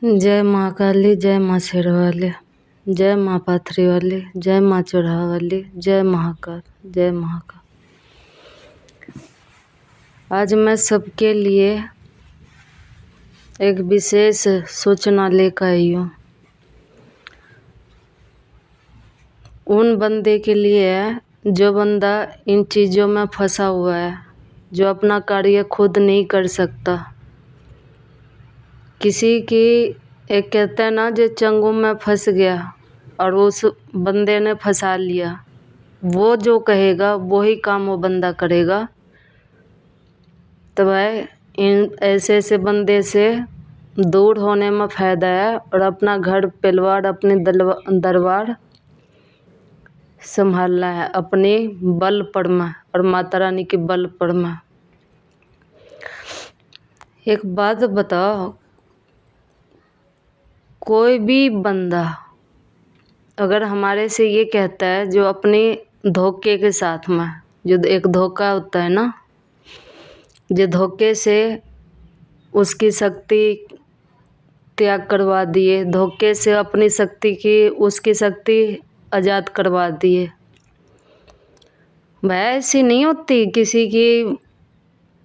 जय माँ काली, जय माँ शेरवाली, जय माँ पाथरी वाली, जय माँ चढ़ा वाली, जय महाकाल, जय महाकाल। आज मैं सबके लिए एक विशेष सूचना लेकर आई हूँ। उन बंदे के लिए है जो बंदा इन चीज़ों में फंसा हुआ है, जो अपना कार्य खुद नहीं कर सकता। किसी की एक कहते हैं ना, जो चंगुल में फंस गया और उस बंदे ने फंसा लिया, वो जो कहेगा वही काम वो बंदा करेगा। तो भाई इन ऐसे बंदे से दूर होने में फ़ायदा है और अपना घर परिवार अपने दरबार संभालना है अपने बल पर में और माता रानी के बल पर में। एक बात बताओ, कोई भी बंदा अगर हमारे से ये कहता है, जो अपने धोखे के साथ में, जो एक धोखा होता है ना, जो धोखे से उसकी शक्ति त्याग करवा दिए, धोखे से अपनी शक्ति की उसकी शक्ति आज़ाद करवा दिए। भाई ऐसी नहीं होती किसी की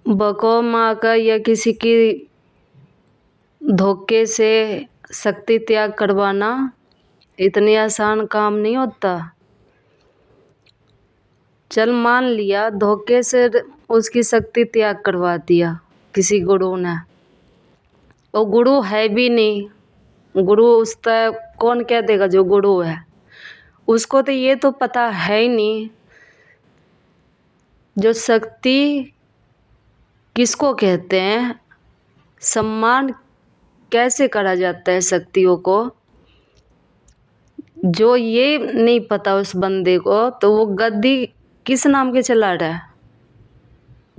बको माँ का या किसी की धोखे से शक्ति त्याग करवाना इतनी आसान काम नहीं होता। चल मान लिया धोखे से उसकी शक्ति त्याग करवा दिया किसी गुरु ने, वो गुरु है भी नहीं, गुरु उसका कौन कह देगा जो गुरु है, उसको तो ये तो पता है ही नहीं जो शक्ति किसको कहते हैं, सम्मान कैसे करा जाता है शक्तियों को। जो ये नहीं पता उस बंदे को, तो वो गद्दी किस नाम के चला रहा है,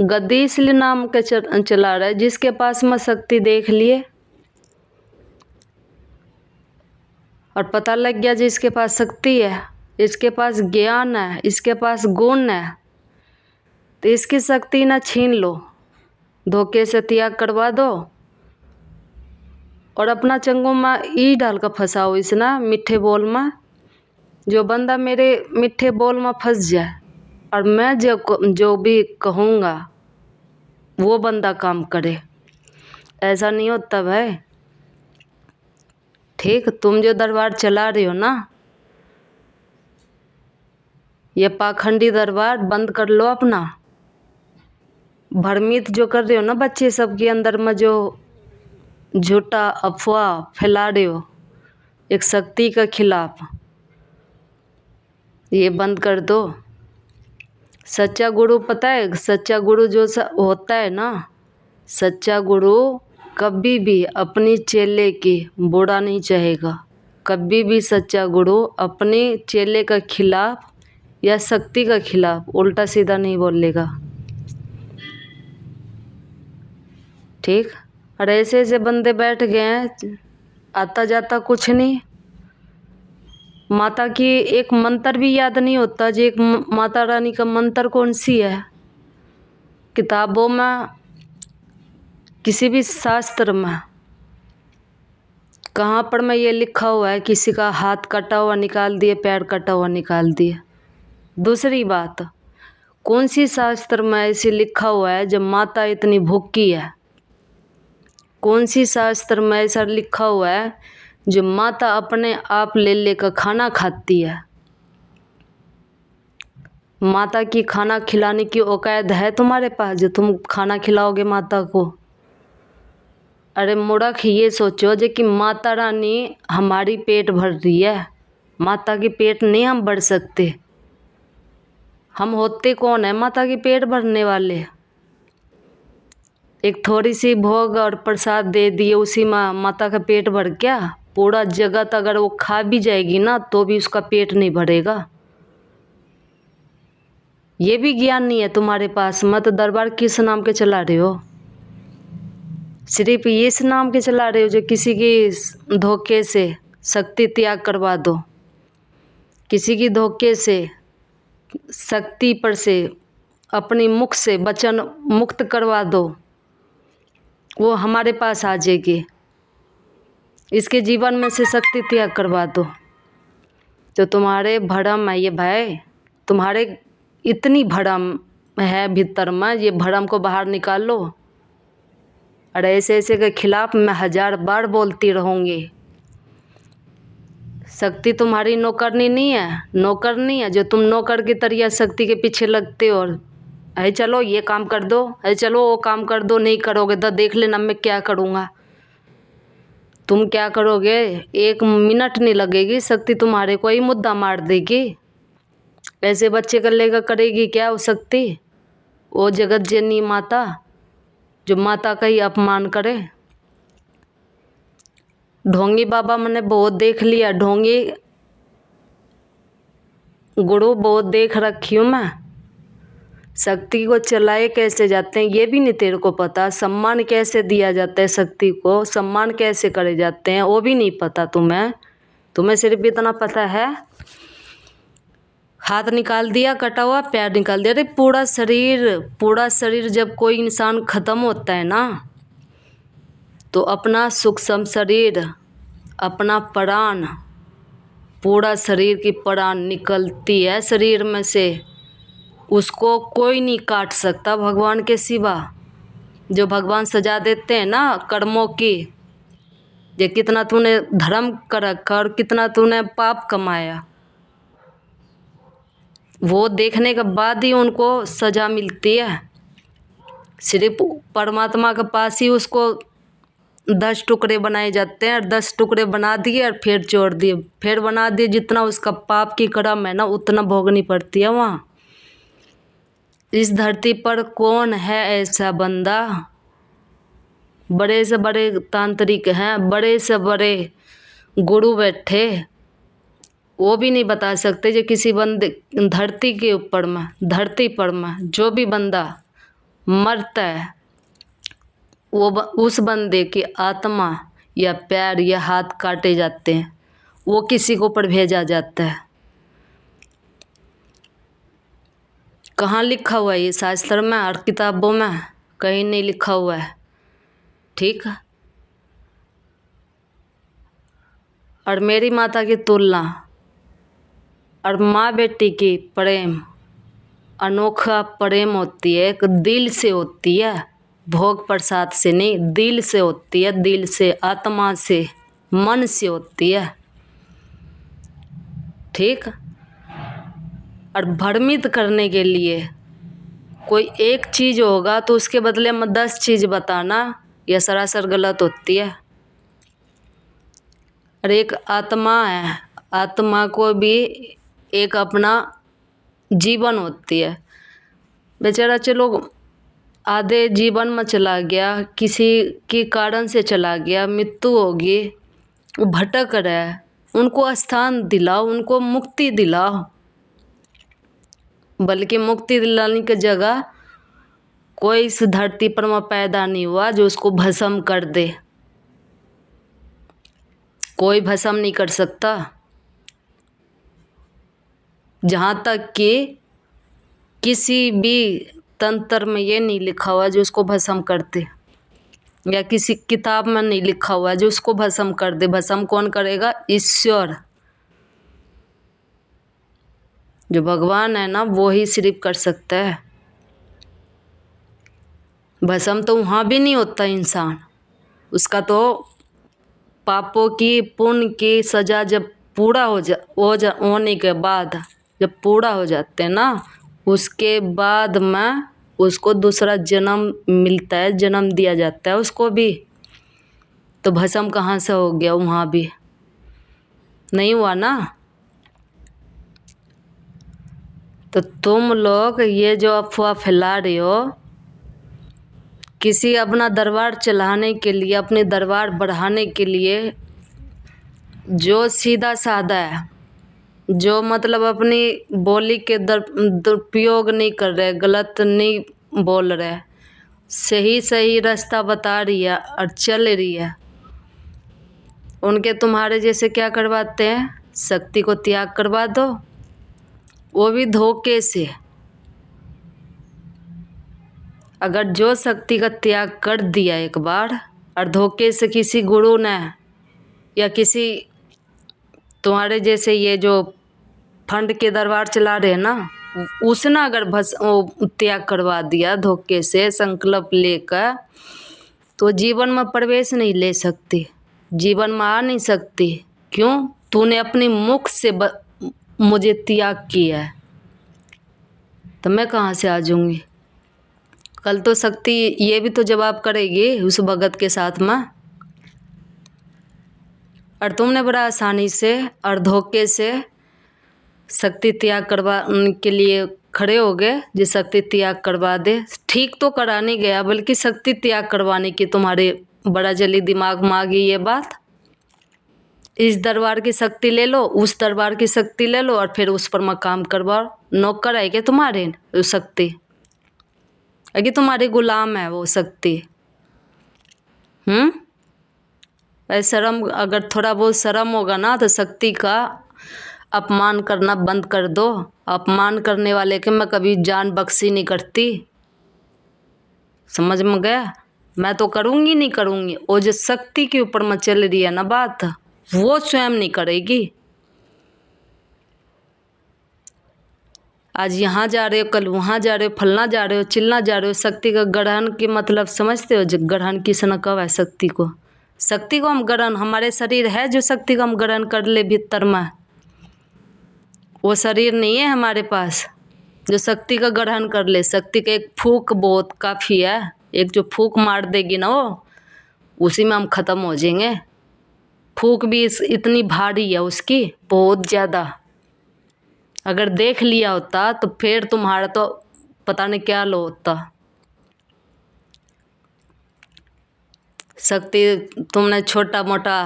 गद्दी इसलिए नाम के चला रहा है जिसके पास में शक्ति देख लिए और पता लग गया जिसके पास शक्ति है, इसके पास ज्ञान है, इसके पास गुण है, तो इसकी शक्ति ना छीन लो, धोखे से त्याग करवा दो और अपना चंगू में ई डाल कर फंसाओ इस ना मीठे बोल में। जो बंदा मेरे मीठे बोल में फंस जाए और मैं जो भी कहूँगा वो बंदा काम करे, ऐसा नहीं होता भाई। ठीक, तुम जो दरबार चला रहे हो ना, ये पाखंडी दरबार बंद कर लो अपना। भ्रमित जो कर रहे हो ना बच्चे सबके अंदर में, जो झूठा अफवाह फैला रहे हो एक शक्ति के खिलाफ, ये बंद कर दो। सच्चा गुरु पता है, सच्चा गुरु जो होता है ना, सच्चा गुरु कभी भी अपनी चेले की बुरा नहीं चाहेगा, कभी भी सच्चा गुरु अपने चेले के खिलाफ या शक्ति के खिलाफ उल्टा सीधा नहीं बोलेगा। ठीक, और ऐसे बंदे बैठ गए हैं, आता जाता कुछ नहीं, माता की एक मंत्र भी याद नहीं होता जी। एक माता रानी का मंत्र कौन सी है, किताबों में किसी भी शास्त्र में कहाँ पर में ये लिखा हुआ है किसी का हाथ कटा हुआ निकाल दिए, पैर कटा हुआ निकाल दिए। दूसरी बात, कौन सी शास्त्र में ऐसे लिखा हुआ है जब माता इतनी भूखी है, कौन सी शास्त्र में ऐसा लिखा हुआ है जो माता अपने आप ले लेकर खाना खाती है। माता की खाना खिलाने की औकात है तुम्हारे पास जो तुम खाना खिलाओगे माता को? अरे मूर्ख, ये सोचो जो कि माता रानी हमारी पेट भर रही है, माता की पेट नहीं हम भर सकते। हम होते कौन है माता की पेट भरने वाले? एक थोड़ी सी भोग और प्रसाद दे दिए, उसी में माता का पेट भर क्या? पूरा जगत अगर वो खा भी जाएगी ना तो भी उसका पेट नहीं भरेगा। ये भी ज्ञान नहीं है तुम्हारे पास। मत दरबार किस नाम के चला रहे हो? सिर्फ इस नाम के चला रहे हो जो किसी की धोखे से शक्ति त्याग करवा दो, किसी की धोखे से शक्ति पर से अपनी मुख से वचन मुक्त करवा दो, वो हमारे पास आ जाएगी। इसके जीवन में से शक्ति त्याग करवा दो। तो तुम्हारे भरम है ये भाई, तुम्हारे इतनी भरम है भीतर में, ये भरम को बाहर निकाल लो। और ऐसे ऐसे के खिलाफ मैं 1000 बार बोलती रहूँगी। शक्ति तुम्हारी नौकरनी नहीं है, नौकर नहीं है जो तुम नौकर की तरह शक्ति के पीछे लगते हो। और है चलो ये काम कर दो, है चलो वो काम कर दो, नहीं करोगे तो देख लेना मैं क्या करूँगा। तुम क्या करोगे, 1 मिनट नहीं लगेगी, शक्ति तुम्हारे को ही मुद्दा मार देगी। ऐसे बच्चे कर लेगा, करेगी क्या वो शक्ति? वो जगत जननी माता जो माता का ही अपमान करे। ढोंगी बाबा मैंने बहुत देख लिया, ढोंगी गुरु बहुत देख रखी हूँ मैं। शक्ति को चलाए कैसे जाते हैं ये भी नहीं तेरे को पता, सम्मान कैसे दिया जाता है, शक्ति को सम्मान कैसे करे जाते हैं वो भी नहीं पता तुम्हें। तुम्हें सिर्फ इतना पता है हाथ निकाल दिया कटा हुआ, पैर निकाल दिया। अरे पूरा शरीर जब कोई इंसान ख़त्म होता है ना, तो अपना सूक्ष्म शरीर, अपना प्राण, पूरा शरीर की प्राण निकलती है शरीर में से। उसको कोई नहीं काट सकता भगवान के सिवा। जो भगवान सजा देते हैं ना कर्मों की, ये कितना तूने धर्म कर रखा और कितना तूने पाप कमाया, वो देखने के बाद ही उनको सजा मिलती है। सिर्फ परमात्मा के पास ही उसको 10 टुकड़े बनाए जाते हैं, और 10 टुकड़े बना दिए और फिर छोड़ दिए, फिर बना दिए। जितना उसका पाप की कर्म है ना उतना भोगनी पड़ती है वहाँ। इस धरती पर कौन है ऐसा बंदा? बड़े से बड़े तांत्रिक हैं, बड़े से बड़े गुरु बैठे, वो भी नहीं बता सकते जो किसी बंदे धरती के ऊपर में, धरती पर में जो भी बंदा मरता है वो उस बंदे की आत्मा या पैर या हाथ काटे जाते हैं, वो किसी को ऊपर भेजा जाता है। कहाँ लिखा हुआ है ये? शास्त्र में और किताबों में कहीं नहीं लिखा हुआ है, ठीक है। और मेरी माता की तुलना और माँ बेटी की प्रेम अनोखा प्रेम होती है, एक दिल से होती है, भोग प्रसाद से नहीं, दिल से होती है, दिल से, आत्मा से, मन से होती है, ठीक। और भ्रमित करने के लिए कोई एक चीज़ होगा तो उसके बदले में 10 चीज़ बताना, यह सरासर गलत होती है। और एक आत्मा है, आत्मा को भी एक अपना जीवन होती है। बेचारा चलो आधे जीवन में चला गया, किसी के कारण से चला गया, मृत्यु होगी, वो भटक रहा है, उनको स्थान दिलाओ, उनको मुक्ति दिलाओ। बल्कि मुक्ति दिलाने की जगह कोई इस धरती पर में पैदा नहीं हुआ जो उसको भस्म कर दे। कोई भस्म नहीं कर सकता, जहाँ तक कि किसी भी तंत्र में ये नहीं लिखा हुआ जो उसको भस्म कर दे, या किसी किताब में नहीं लिखा हुआ जो उसको भस्म कर दे। भस्म कौन करेगा? ईश्वर, जो भगवान है ना वो ही सिर्फ कर सकता है। भस्म तो वहाँ भी नहीं होता इंसान, उसका तो पापों की पुण्य की सज़ा जब पूरा होने के बाद, जब पूरा हो जाते हैं ना, उसके बाद में उसको दूसरा जन्म मिलता है, जन्म दिया जाता है उसको भी। तो भस्म कहाँ से हो गया? वहाँ भी नहीं हुआ ना। तो तुम लोग ये जो अफवाह फैला रहे हो, किसी अपना दरबार चलाने के लिए, अपने दरबार बढ़ाने के लिए, जो सीधा साधा है, जो मतलब अपनी बोली के दुरुपयोग नहीं कर रहे, गलत नहीं बोल रहे, सही सही रास्ता बता रही है और चल रही है, उनके तुम्हारे जैसे क्या करवाते हैं? शक्ति को त्याग करवा दो, वो भी धोखे से। अगर जो शक्ति का त्याग कर दिया एक बार और धोखे से किसी गुरु ने या किसी तुम्हारे जैसे ये जो फंड के दरबार चला रहे हैं ना, उसने अगर त्याग करवा दिया धोखे से संकल्प लेकर, तो जीवन में प्रवेश नहीं ले सकती, जीवन में आ नहीं सकती। क्यों? तूने अपनी मुख से मुझे त्याग किया है, तो मैं कहाँ से आ जाऊंगी? कल तो शक्ति ये भी तो जवाब करेगी उस भगत के साथ में। और तुमने बड़ा आसानी से और धोखे से शक्ति त्याग करवाने के लिए खड़े हो गए, जो शक्ति त्याग करवा दे। ठीक तो करा नहीं गया, बल्कि शक्ति त्याग करवाने की तुम्हारे बड़ा जल्दी दिमाग में आ गई ये बात। इस दरबार की शक्ति ले लो, उस दरबार की शक्ति ले लो, और फिर उस पर मकाम करवाओ। नौकर है क्या तुम्हारे वो शक्ति? है कि तुम्हारे गुलाम है वो शक्ति? शर्म, अगर थोड़ा बहुत शर्म होगा ना, तो शक्ति का अपमान करना बंद कर दो। अपमान करने वाले के मैं कभी जान बख्शी नहीं करती, समझ में गया? मैं तो करूँगी नहीं करूँगी। वो जो शक्ति के ऊपर में चल रही है ना बात, वो स्वयं नहीं करेगी। आज यहाँ जा रहे हो, कल वहाँ जा रहे हो, फलना जा रहे हो, चिलना जा रहे हो। शक्ति का ग्रहण की मतलब समझते हो? जो ग्रहण किसने कहा है शक्ति को? शक्ति को हम ग्रहण, हमारे शरीर है जो शक्ति को हम ग्रहण कर ले भीतर में, वो शरीर नहीं है हमारे पास जो शक्ति का ग्रहण कर ले। शक्ति का एक फूंक बहुत काफ़ी है, एक जो फूंक मार देगी ना वो, उसी में हम ख़त्म हो जाएंगे। फूंक भी इतनी भारी है उसकी, बहुत ज़्यादा। अगर देख लिया होता तो फिर तुम्हारा तो पता नहीं क्या लो होता। शक्ति तुमने छोटा मोटा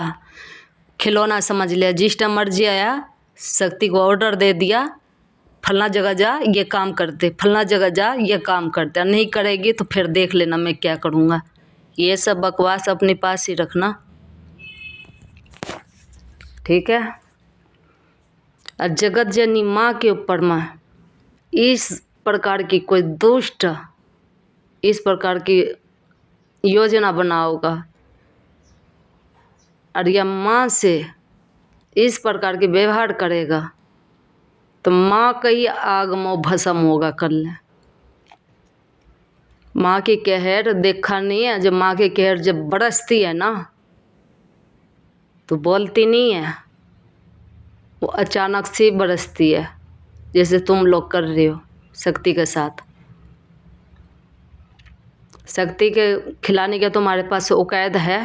खिलौना समझ लिया। जिस टाइम मर्जी आया शक्ति को ऑर्डर दे दिया, फलना जगह जा ये काम करते, फलना जगह जा ये काम करते। नहीं करेगी तो फिर देख लेना मैं क्या करूँगा। ये सब बकवास अपने पास ही रखना, ठीक है? और जगत जननी माँ के ऊपर में इस प्रकार की कोई दुष्ट इस प्रकार की योजना बनाओगा, और यह माँ से इस प्रकार के व्यवहार करेगा, तो माँ का ही आग में भस्म होगा कर ले। माँ की कहर देखा नहीं है? जब माँ की कहर जब बरसती है ना, तो बोलती नहीं है, वो अचानक से बरसती है, जैसे तुम लोग कर रहे हो शक्ति के साथ। शक्ति के खिलाने का तुम्हारे पास औकात है,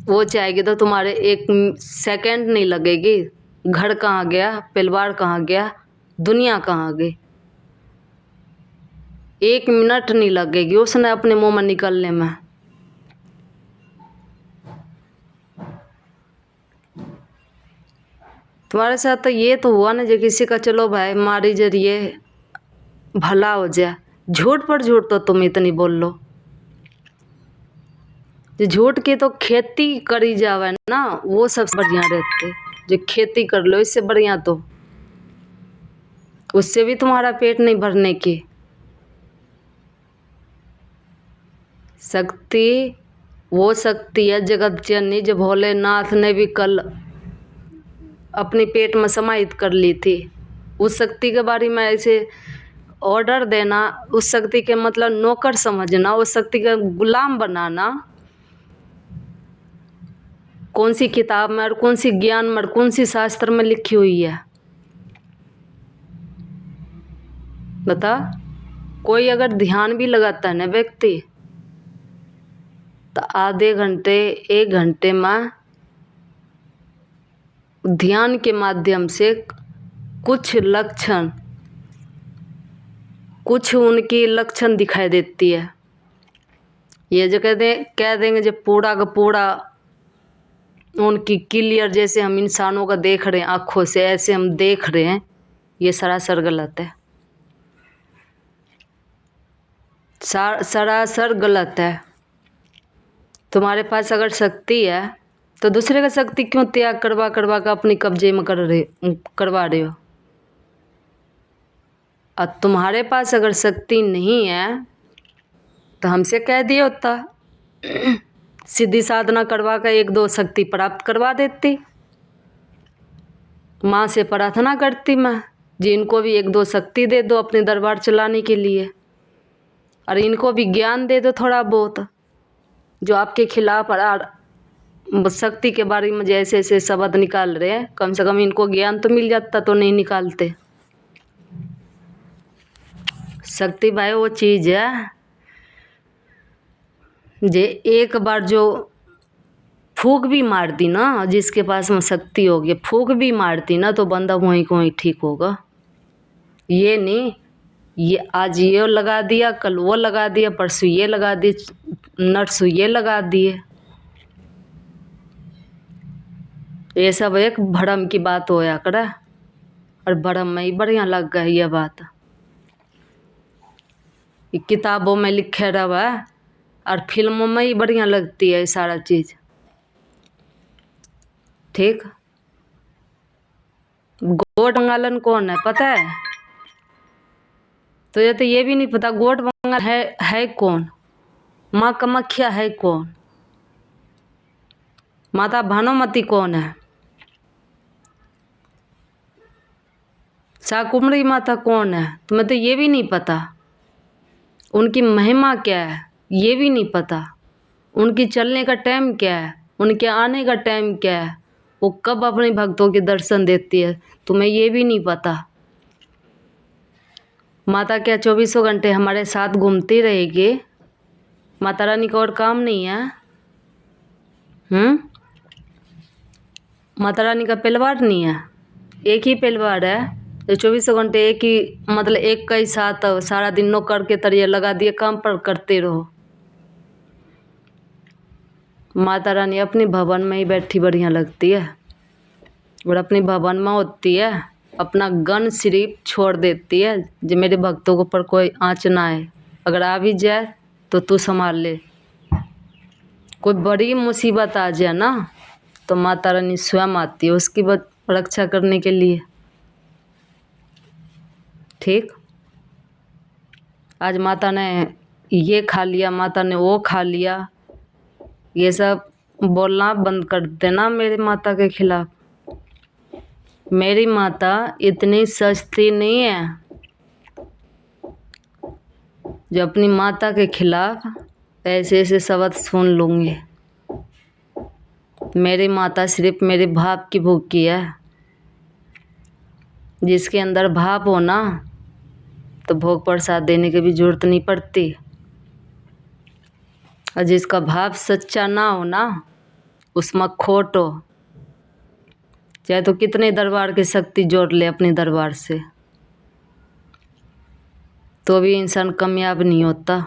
वो चाहेगी तो तुम्हारे एक सेकंड नहीं लगेगी। घर कहाँ गया, परिवार कहाँ गया, दुनिया कहाँ गई, एक मिनट नहीं लगेगी उसने अपने मुंह में निकलने में। तुम्हारे साथ तो ये तो हुआ ना, जो किसी का चलो भाई मारी जरिए भला हो जाए। झूठ पर झूठ तो तुम इतनी बोल लो। जो झूठ की तो खेती करी जावे ना, वो सबसे बढ़िया रहते। जो खेती कर लो इससे बढ़िया, तो उससे भी तुम्हारा पेट नहीं भरने की। शक्ति वो शक्ति है जगत जननी, जो भोलेनाथ ने भी कल अपने पेट में समाहित कर ली थी। उस शक्ति के बारे में ऐसे ऑर्डर देना, उस शक्ति के मतलब नौकर समझना, उस शक्ति का गुलाम बनाना, कौन सी किताब में और कौन सी ज्ञान में और कौन सी शास्त्र में लिखी हुई है बता? कोई अगर ध्यान भी लगाता है ना व्यक्ति, तो आधे घंटे 1 घंटे में ध्यान के माध्यम से कुछ लक्षण, कुछ उनकी लक्षण दिखाई देती है। ये जो कह देंगे जो पूरा का पूरा उनकी क्लियर, जैसे हम इंसानों का देख रहे हैं आँखों से, ऐसे हम देख रहे हैं, ये सरासर गलत है, सरासर गलत है। तुम्हारे पास अगर शक्ति है तो दूसरे का शक्ति क्यों त्याग करवा करवा कर अपने कब्जे में करवा रहे हो? और तुम्हारे पास अगर शक्ति नहीं है तो हमसे कह दिया होता सीधी साधना करवा कर 1-2 शक्ति प्राप्त करवा देती। माँ से प्रार्थना करती मैं जी इनको भी 1-2 शक्ति दे दो अपने दरबार चलाने के लिए, और इनको भी ज्ञान दे दो थोड़ा बहुत, जो आपके खिलाफ शक्ति के बारे में जैसे ऐसे शब्द निकाल रहे हैं, कम से कम इनको ज्ञान तो मिल जाता, तो नहीं निकालते। शक्ति भाई वो चीज़ है जे एक बार जो फूंक भी मार दी ना, जिसके पास में शक्ति होगी, फूंक भी मारती ना तो बंदा वहीं को वहीं ठीक होगा। ये नहीं ये आज ये लगा दिया, कल वो लगा दिया, परसों ये लगा दिए, नरसों ये लगा दिए। ये सब एक भरम की बात होया करे, और भरम में ही बढ़िया लग गई ये बात। ये किताबों में लिखे रहा और फिल्मों में ही बढ़िया लगती है ये सारा चीज़। ठीक। गोट बंगालन कौन है पता है? तो ये भी नहीं पता गोट बंगाल है कौन? माँ कामाख्या है कौन? माता भानुमति कौन है? शाकुंभरी माता कौन है? तुम्हें तो ये भी नहीं पता। उनकी महिमा क्या है ये भी नहीं पता। उनकी चलने का टाइम क्या है, उनके आने का टाइम क्या है, वो कब अपने भक्तों के दर्शन देती है, तुम्हें ये भी नहीं पता। माता क्या 24 घंटे हमारे साथ घूमती रहेगी? माता रानी का और काम नहीं है? माता रानी का परिवार नहीं है? एक ही परिवार है जो 24 घंटे एक ही मतलब एक का ही साथ सारा दिन नौकर के तरिए लगा दिए काम पर करते रहो। माता रानी अपनी भवन में ही बैठी बढ़िया लगती है, और अपनी भवन में होती है, अपना गन सिर्फ छोड़ देती है जो मेरे भक्तों के ऊपर कोई आँच ना आए, अगर आ भी जाए तो तू संभाल ले। कोई बड़ी मुसीबत आ जाए ना तो माता रानी स्वयं आती है उसकी रक्षा करने के लिए। ठीक। आज माता ने ये खा लिया, माता ने वो खा लिया, ये सब बोलना बंद कर देना मेरी माता के खिलाफ। मेरी माता इतनी सस्ती नहीं है जो अपनी माता के खिलाफ ऐसे ऐसे शब्द सुन लूँगी। मेरी माता सिर्फ मेरे भाव की भूखी है। जिसके अंदर भाव हो ना तो भोग प्रसाद देने की भी जरूरत नहीं पड़ती, और जिसका भाव सच्चा ना हो ना उसमें खोट हो, चाहे तो कितने दरबार की शक्ति जोड़ ले अपने दरबार से, तो भी इंसान कामयाब नहीं होता।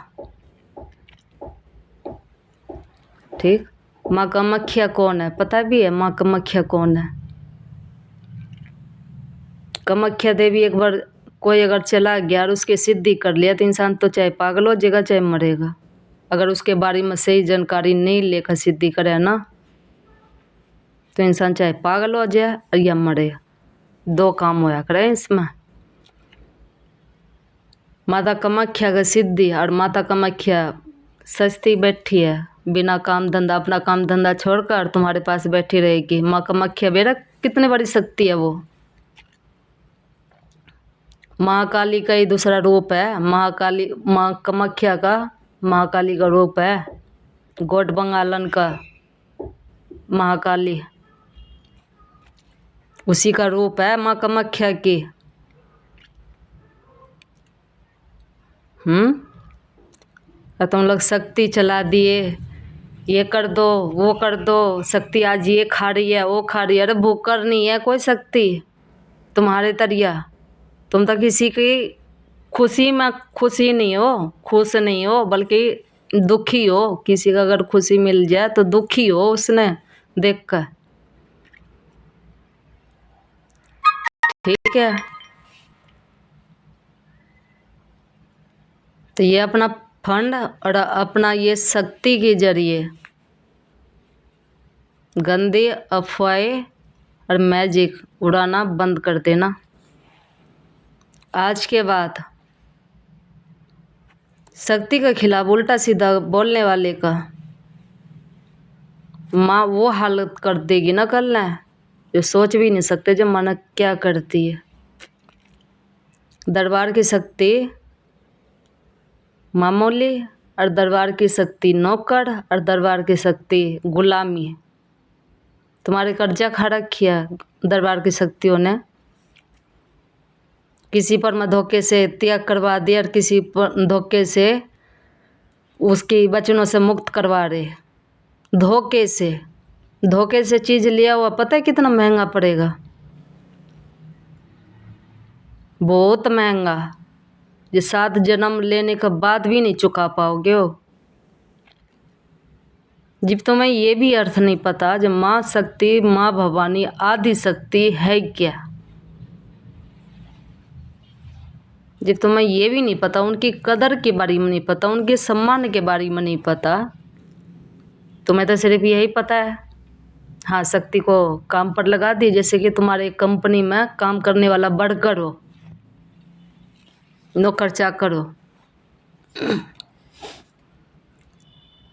ठीक। माँ कामाख्या कौन है पता भी है? माँ कामाख्या कौन है? कामाख्या देवी एक बार कोई अगर चला गया और उसके सिद्धि कर लिया तो इंसान तो चाहे पागल हो जाएगा चाहे मरेगा। अगर उसके बारे में सही जानकारी नहीं लेकर सिद्धि करे ना तो इंसान चाहे पागल हो जाए या मरे, 2 काम होया करे इसमें। माता कामाख्या का सिद्धि और माता कामाख्या सस्ती बैठी है, बिना काम धंधा अपना काम धंधा छोड़कर तुम्हारे पास बैठी रहेगी। माँ कामाख्या बेरा कितने बड़ी शक्ति है वो। महाकाली का ही दूसरा रूप है। महाकाली माँ कामाख्या का महाकाली का रूप है, गोट बंगालन का महाकाली उसी का रूप है माँ कामाख्या की। और तुम लोग शक्ति चला दिए, ये कर दो वो कर दो, शक्ति आज ये खा रही है वो खा रही है। अरे भूकर नहीं है कोई शक्ति तुम्हारे तरिया। तुम तो किसी की खुशी में खुशी नहीं हो, खुश नहीं हो, बल्कि दुखी हो। किसी का अगर खुशी मिल जाए तो दुखी हो उसने देख कर। ठीक है। तो ये अपना फंड और अपना ये शक्ति के जरिए गंदे अफवाहें और मैजिक उड़ाना बंद कर देना। आज के बाद शक्ति के खिलाफ उल्टा सीधा बोलने वाले का माँ वो हालत कर देगी ना कल ना, जो सोच भी नहीं सकते जो माँ क्या करती है। दरबार की शक्ति मामूली, और दरबार की शक्ति नौकर, और दरबार की शक्ति गुलामी। तुम्हारे कर्जा खा रखी है दरबार की शक्तियों ने। किसी पर मैं धोखे से त्याग करवा दिया, और किसी पर धोखे से उसकी वचनों से मुक्त करवा रहे। धोखे से चीज़ लिया हुआ पता है कितना महंगा पड़ेगा? बहुत महंगा, जो 7 जन्म लेने के बाद भी नहीं चुका पाओगे हो। जब तुम्हें ये भी अर्थ नहीं पता जब माँ शक्ति, माँ भवानी आदि शक्ति है क्या, जब तुम्हें ये भी नहीं पता, उनकी कदर के बारे में नहीं पता, उनके सम्मान के बारे में नहीं पता, तुम्हें तो सिर्फ यही पता है हाँ शक्ति को काम पर लगा दी। जैसे कि तुम्हारे कंपनी में काम करने वाला वर्कर हो, नौकर चाकर हो।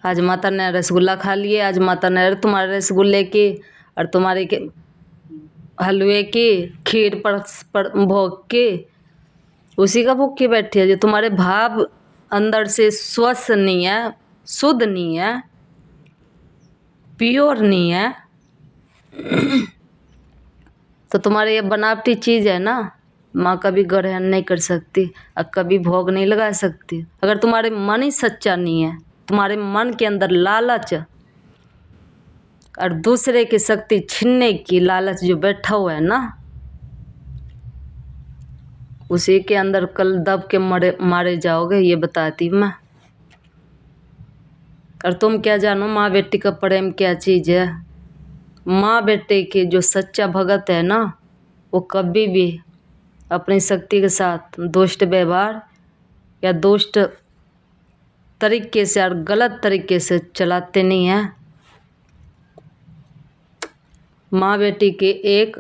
आज माता ने रसगुल्ला खा लिए, आज माता ने तुम्हारे रसगुल्ले की और तुम्हारे के हलवे की खीर पर भोग के उसी का भूख के बैठी है। जो तुम्हारे भाव अंदर से स्वस्थ नहीं है, शुद्ध नहीं है, प्योर नहीं है, तो तुम्हारे ये बनावटी चीज़ है ना, माँ कभी ग्रहण नहीं कर सकती और कभी भोग नहीं लगा सकती। अगर तुम्हारे मन ही सच्चा नहीं है, तुम्हारे मन के अंदर लालच और दूसरे की शक्ति छीनने की लालच जो बैठा हुआ है ना, उसी के अंदर कल दब के मारे जाओगे, ये बताती मैं। और तुम क्या जानो माँ बेटी का प्रेम क्या चीज़ है। माँ बेटे के जो सच्चा भगत है ना, वो कभी भी अपनी शक्ति के साथ दुष्ट व्यवहार या दुष्ट तरीके से और गलत तरीके से चलाते नहीं हैं। माँ बेटी के एक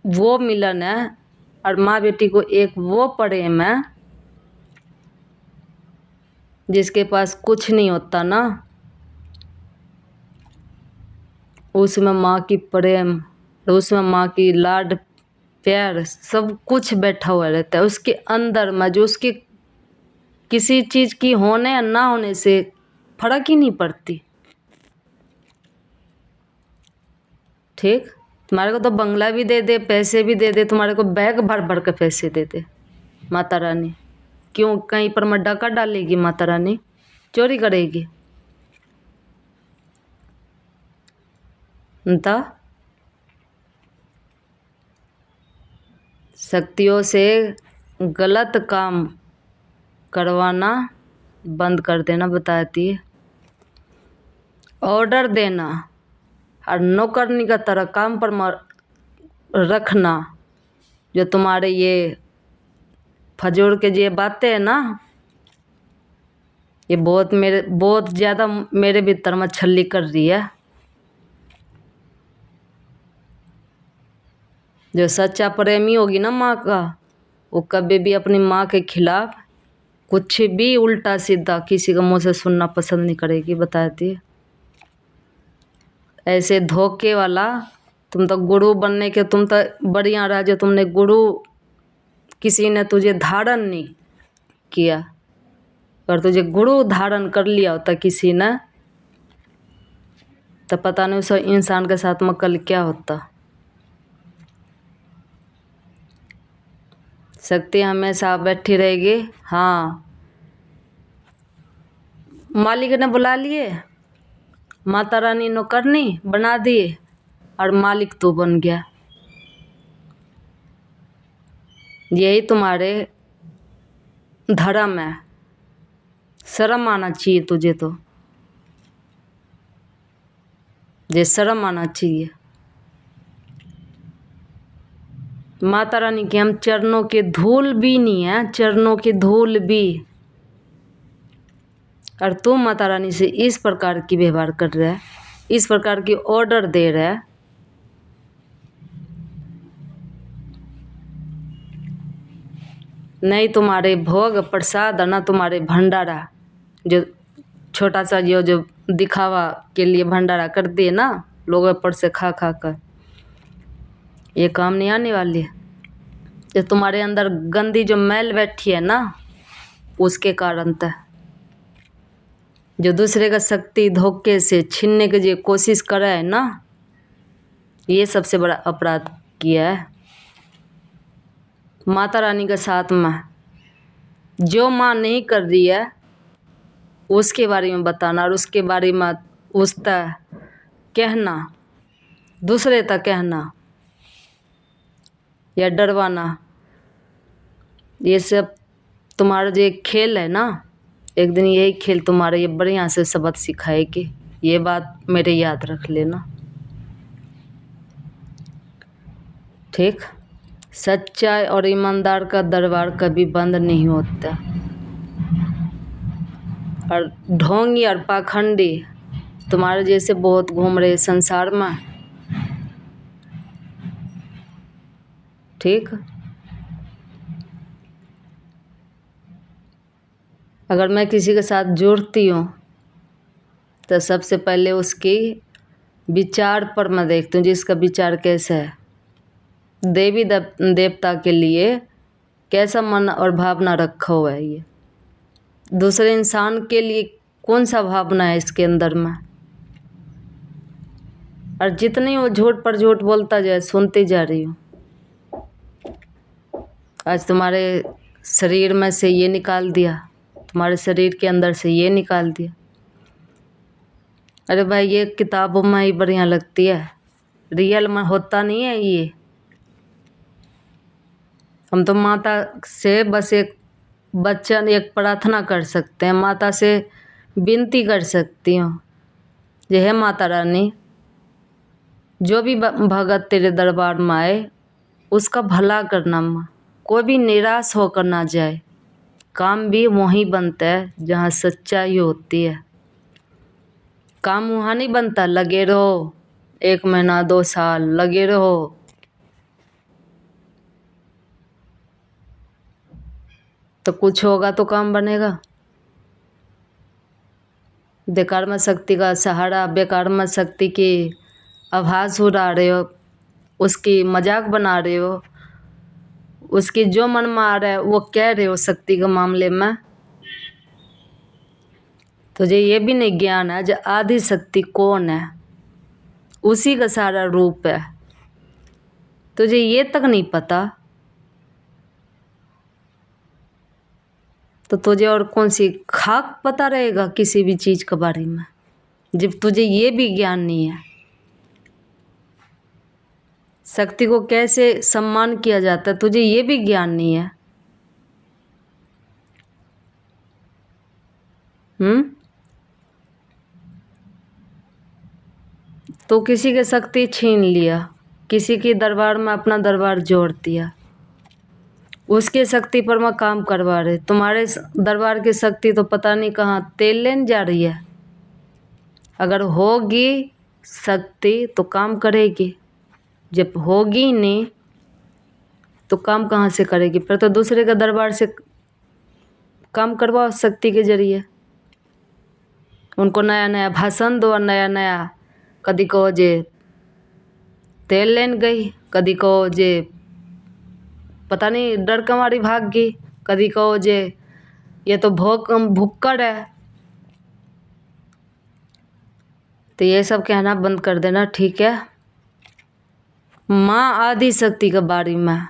वो मिलन है और माँ बेटी को एक वो प्रेम है जिसके पास कुछ नहीं होता ना, उसमें माँ की प्रेम, उसमें माँ की लाड प्यार सब कुछ बैठा हुआ रहता है उसके अंदर में। जो उसकी किसी चीज़ की होने या ना होने से फर्क ही नहीं पड़ती। ठीक, तुम्हारे को तो बंगला भी दे दे, पैसे भी दे दे, तुम्हारे को बैग भर भर के पैसे दे दे माता रानी, क्यों कहीं पर मैं डाका डालेगी माता रानी, चोरी करेगी? तो शक्तियों से गलत काम करवाना बंद कर देना बताती है। ऑर्डर देना और नौकरनी का तरह काम पर रखना, जो तुम्हारे ये फजूल के ये बातें हैं ना, ये बहुत ज़्यादा मेरे भीतर में छल्ली कर रही है। जो सच्चा प्रेमी होगी ना माँ का, वो कभी भी अपनी माँ के खिलाफ कुछ भी उल्टा सीधा किसी का मुँह से सुनना पसंद नहीं करेगी बताती है। ऐसे धोखे वाला, तुम तो गुरु बनने के तुम तो बढ़िया रहा, जो तुमने गुरु किसी ने तुझे धारण नहीं किया। अगर तुझे गुरु धारण कर लिया होता किसी ने, तो पता नहीं उस इंसान के साथ में कल क्या होता। शक्ति हमेशा बैठी रहेगी। हाँ, मालिक ने बुला लिए, माता रानी नौकरनी बना दिए और मालिक तू बन गया। यही तुम्हारे धर्म है। शर्म आना चाहिए तुझे, तो ये शर्म आना चाहिए। माता रानी के हम चरणों के धूल भी नहीं है, चरणों के धूल भी। और तुम माता रानी से इस प्रकार की व्यवहार कर रहा है, इस प्रकार की ऑर्डर दे रहा है, नहीं तुम्हारे भोग प्रसाद ना तुम्हारे भंडारा, जो छोटा सा जो दिखावा के लिए भंडारा कर दिए ना, लोगों पर से खा खा कर, ये काम नहीं आने वाली है। जो तुम्हारे अंदर गंदी जो मैल बैठी है ना, उसके कारण था। जो दूसरे का शक्ति धोखे से छीनने की जो कोशिश कर रहा है ना, ये सबसे बड़ा अपराध किया है। माता रानी के साथ में जो माँ नहीं कर रही है उसके बारे में बताना, और उसके बारे में उस तक कहना, दूसरे तक कहना या डरवाना, ये सब तुम्हारा जो एक खेल है ना, एक दिन यही खेल तुम्हारे ये बढ़िया से सबक सिखाएगी। ये बात मेरे याद रख लेना, ठीक। सच्चाई और ईमानदार का दरबार कभी बंद नहीं होता, और ढोंगी और पाखंडी तुम्हारे जैसे बहुत घूम रहे संसार में, ठीक। अगर मैं किसी के साथ जुड़ती हूँ तो सबसे पहले उसकी विचार पर मैं देखती हूँ, जिसका विचार कैसा है, देवी देवता के लिए कैसा मन और भावना रखा हुआ है, ये दूसरे इंसान के लिए कौन सा भावना है इसके अंदर में। और जितनी वो झूठ पर झूठ बोलता जाए सुनती जा रही हूँ। आज तुम्हारे शरीर में से ये निकाल दिया, तुम्हारे शरीर के अंदर से ये निकाल दिया। अरे भाई, ये किताबों में ही बढ़िया लगती है, रियल में होता नहीं है ये। हम तो माता से बस एक बच्चा एक प्रार्थना कर सकते हैं, माता से विनती कर सकती हूँ, ये है माता रानी, जो भी भगत तेरे दरबार में आए उसका भला करना माँ, कोई भी निराश होकर ना जाए। काम भी वहीं बनता है जहाँ सच्चाई होती है, काम वहाँ नहीं बनता लगे रहो 1 महीना 2 साल लगे रहो, तो कुछ होगा तो काम बनेगा। बेकार में शक्ति का सहारा, बेकार में शक्ति की आभास उड़ा रहे हो, उसकी मजाक बना रहे हो, उसकी जो मन में आ रहा है वो कह रहे हो शक्ति के मामले में। तुझे ये भी नहीं ज्ञान है जो आदि शक्ति कौन है, उसी का सारा रूप है, तुझे ये तक नहीं पता, तो तुझे और कौन सी खाक पता रहेगा किसी भी चीज़ के बारे में, जब तुझे ये भी ज्ञान नहीं है। शक्ति को कैसे सम्मान किया जाता है तुझे ये भी ज्ञान नहीं है। तो किसी की शक्ति छीन लिया, किसी के दरबार में अपना दरबार जोड़ दिया, उसके शक्ति पर मैं काम करवा रहे। तुम्हारे दरबार की शक्ति तो पता नहीं कहाँ तेल लेने जा रही है। अगर होगी शक्ति तो काम करेगी, जब होगी नहीं तो काम कहाँ से करेगी। फिर तो दूसरे के दरबार से काम करवाओ शक्ति के जरिए, उनको नया नया भाषण दो, और नया नया कदी कहो जे तेल लेन गई, कदी कहो जे पता नहीं डर के मारी भाग गई, कदी कहो जे ये तो भुक्कड़ है। तो ये सब कहना बंद कर देना, ठीक है। माँ आदि शक्ति के बारे में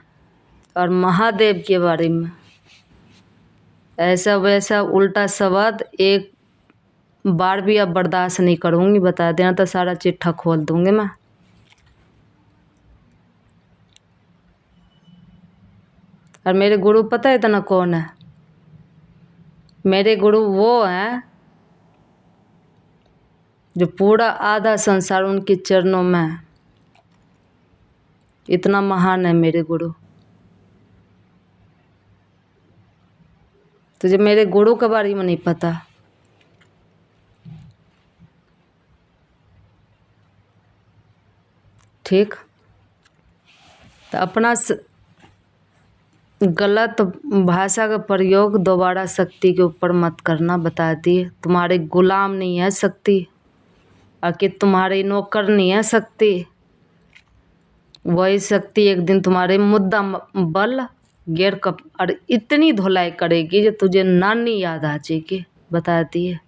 और महादेव के बारे में ऐसा वैसा उल्टा शब्द एक बार भी अब बर्दाश्त नहीं करूँगी, बता देना, तो सारा चिट्ठा खोल दूँगी मैं। और मेरे गुरु पता है इतना कौन है? मेरे गुरु वो हैं जो पूरा आधा संसार उनके चरणों में है। इतना महान है मेरे गुरु। तुझे मेरे गुरु के बारे में नहीं पता? ठीक, तो अपना गलत भाषा का प्रयोग दोबारा शक्ति के ऊपर मत करना, बताती है। तुम्हारे गुलाम नहीं है शक्ति, आखिर तुम्हारी नौकर नहीं है शक्ति। वही शक्ति एक दिन तुम्हारे मुद्दा बल गिर कप और इतनी धुलाई करेगी जो तुझे नानी याद आ जाएगी, बताती है।